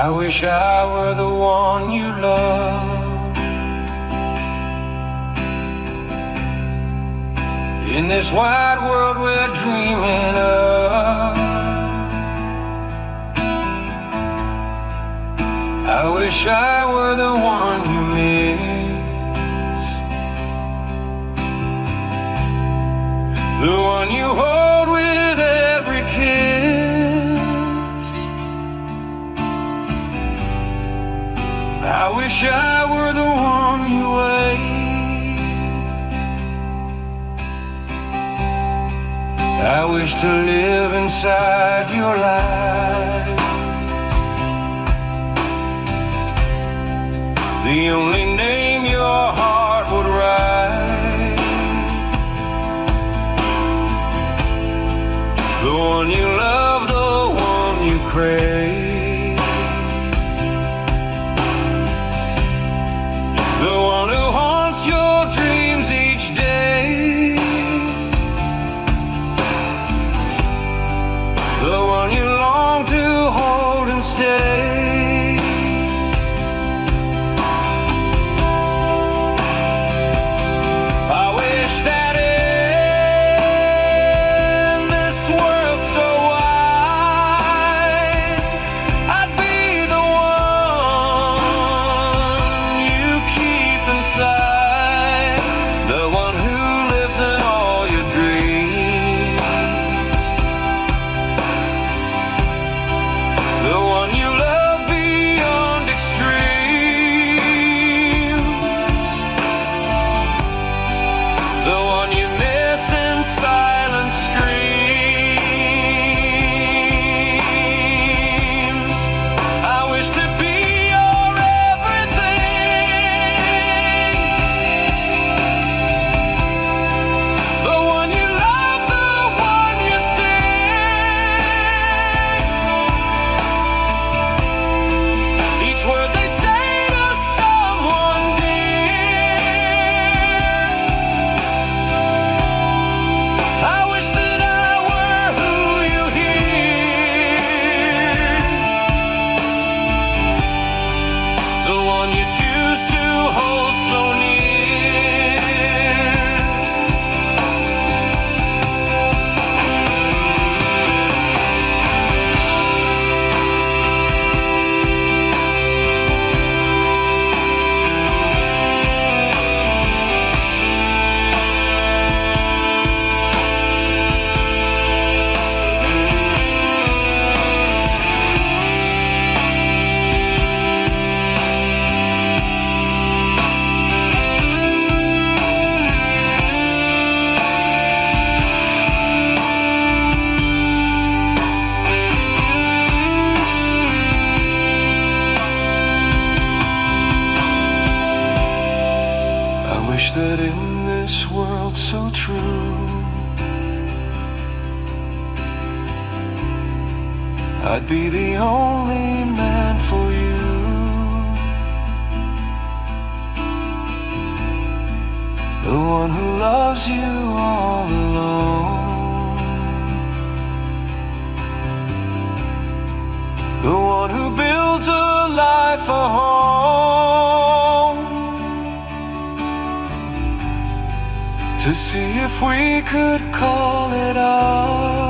I wish I were the one you love. In this wide world we're dreaming of, I wish I were the one you miss, the one you hold with every kiss. I wish I were the one you wait. I wish to live inside your life, the only name your heart would write, the one you love, the one you crave, the one who haunts your dreams each day, the one you long to hold and stay. That in this world so true, I'd be the only man for you, the one who loves you all alone, the one who builds a life a home, to see if we could call it ours.